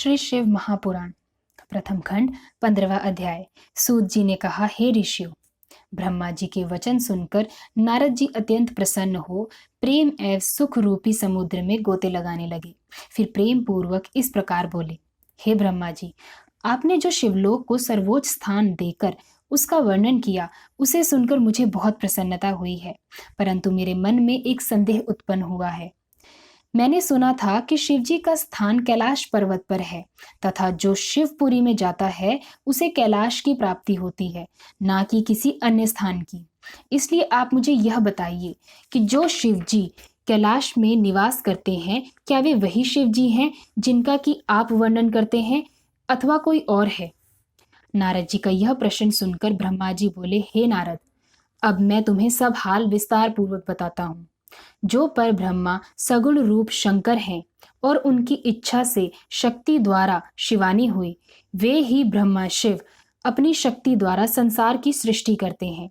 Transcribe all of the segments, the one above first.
श्री शिव महापुराण प्रथम खंड 15वां अध्याय। सूत जी ने कहा, हे ऋषियों, ब्रह्मा जी के वचन सुनकर नारद जी अत्यंत प्रसन्न हो प्रेम एवं सुख रूपी समुद्र में गोते लगाने लगे। फिर प्रेम पूर्वक इस प्रकार बोले, हे ब्रह्मा जी, आपने जो शिवलोक को सर्वोच्च स्थान देकर उसका वर्णन किया, उसे सुनकर मुझे बहुत प्रसन्नता हुई है, परंतु मेरे मन में एक संदेह उत्पन्न हुआ है। मैंने सुना था कि शिवजी का स्थान कैलाश पर्वत पर है तथा जो शिवपुरी में जाता है उसे कैलाश की प्राप्ति होती है, ना कि किसी अन्य स्थान की। इसलिए आप मुझे यह बताइए कि जो शिवजी कैलाश में निवास करते हैं, क्या वे वही शिवजी हैं जिनका कि आप वर्णन करते हैं, अथवा कोई और है? नारद जी का यह प्रश्न सुनकर ब्रह्मा जी बोले, हे नारद, अब मैं तुम्हें सब हाल विस्तार पूर्वक बताता हूँ। जो पर ब्रह्मा सगुण रूप शंकर हैं और उनकी इच्छा से शक्ति द्वारा शिवानी हुई, वे ही ब्रह्मा शिव अपनी शक्ति द्वारा संसार की सृष्टि करते हैं।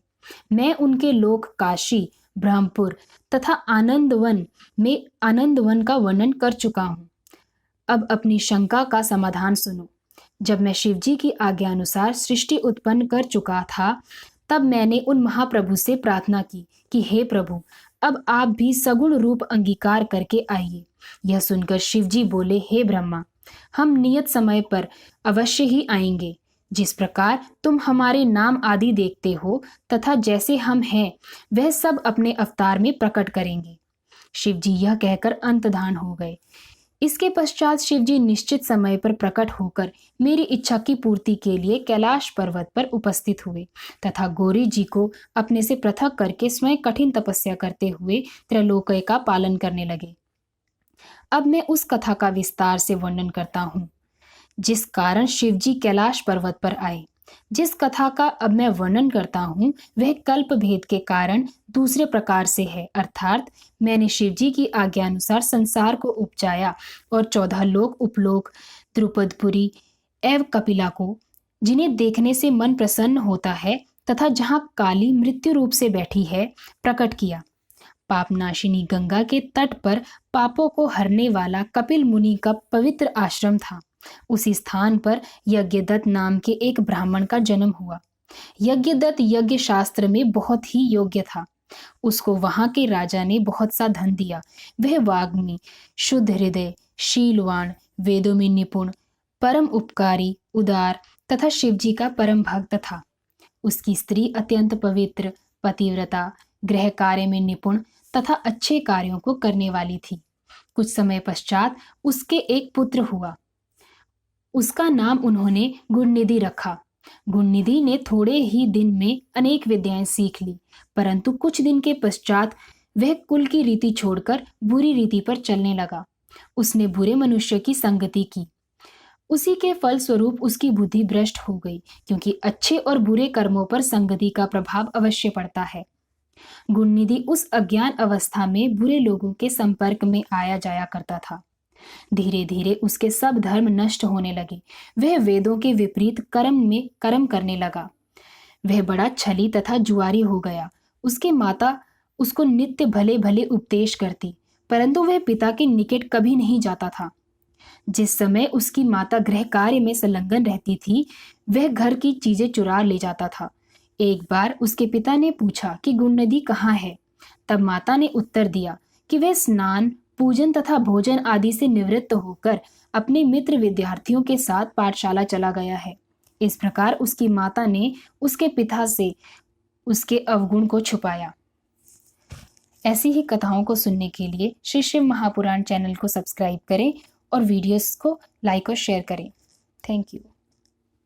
मैं उनके लोक काशी, ब्रह्मपुर तथा आनंदवन का वर्णन कर चुका हूँ। अब अपनी शंका का समाधान सुनो। जब मैं शिवजी की आज्ञा अनुसार सृष्टि उत्पन्न कर चुका था, तब मैंने उन महाप्रभु से प्रार्थना की कि हे प्रभु, अब आप भी सगुण रूप अंगीकार करके आइए। यह सुनकर शिवजी बोले, हे ब्रह्मा, हम नियत समय पर अवश्य ही आएंगे। जिस प्रकार तुम हमारे नाम आदि देखते हो तथा जैसे हम हैं, वह सब अपने अवतार में प्रकट करेंगे। शिवजी यह कहकर अंतर्धान हो गए। इसके पश्चात शिवजी निश्चित समय पर प्रकट होकर मेरी इच्छा की पूर्ति के लिए कैलाश पर्वत पर उपस्थित हुए तथा गौरी जी को अपने से पृथक करके स्वयं कठिन तपस्या करते हुए त्रैलोक्य का पालन करने लगे। अब मैं उस कथा का विस्तार से वर्णन करता हूँ जिस कारण शिवजी कैलाश पर्वत पर आए। जिस कथा का अब मैं वर्णन करता हूँ वह कल्प भेद के कारण दूसरे प्रकार से है, अर्थात मैंने शिवजी की आज्ञा अनुसार संसार को उपजाया और 14 लोक, उपलोक, द्रुपदपुरी एवं कपिला को, जिन्हें देखने से मन प्रसन्न होता है तथा जहाँ काली मृत्यु रूप से बैठी है, प्रकट किया। पापनाशिनी गंगा के तट पर पापों को हरने वाला कपिल मुनि का पवित्र आश्रम था। उसी स्थान पर यज्ञदत्त नाम के एक ब्राह्मण का जन्म हुआ। यज्ञदत्त यज्ञ शास्त्र में बहुत ही योग्य था। उसको वहां के राजा ने बहुत सा धन दिया। वह वाग्मी, शुद्ध हृदय, शीलवान, वेदों में निपुण, परम उपकारी, उदार तथा शिवजी का परम भक्त था। उसकी स्त्री अत्यंत पवित्र, पतिव्रता, गृह कार्य में निपुण तथा अच्छे कार्यों को करने वाली थी। कुछ समय पश्चात उसके एक पुत्र हुआ। उसका नाम उन्होंने गुणनिधि रखा। गुणनिधि ने थोड़े ही दिन में अनेक विद्याएं सीख ली, परंतु कुछ दिन के पश्चात वह कुल की रीति छोड़कर बुरी रीति पर चलने लगा। उसने बुरे मनुष्य की संगति की। उसी के फलस्वरूप उसकी बुद्धि भ्रष्ट हो गई, क्योंकि अच्छे और बुरे कर्मों पर संगति का प्रभाव अवश्य पड़ता है। गुणनिधि उस अज्ञान अवस्था में बुरे लोगों के संपर्क में आया जाया करता था। धीरे धीरे उसके सब धर्म नष्ट होने लगे। वह वेदों के विपरीत कर्म करने लगा। वह बड़ा छली तथा जुआरी हो गया। उसकी माता उसको नित्य भले भले उपदेश करती, परंतु वह पिता के निकट कभी नहीं जाता था। जिस समय उसकी माता गृह कार्य में संलग्न रहती थी, वह घर की चीजें चुरा ले जाता था। एक बार उसके पिता ने पूछा कि गुणनिधि कहाँ है। तब माता ने उत्तर दिया कि वह स्नान, पूजन तथा भोजन आदि से निवृत्त होकर अपने मित्र विद्यार्थियों के साथ पाठशाला चला गया है। इस प्रकार उसकी माता ने उसके पिता से उसके अवगुण को छुपाया। ऐसी ही कथाओं को सुनने के लिए श्री शिव महापुराण चैनल को सब्सक्राइब करें और वीडियोस को लाइक और शेयर करें। Thank you.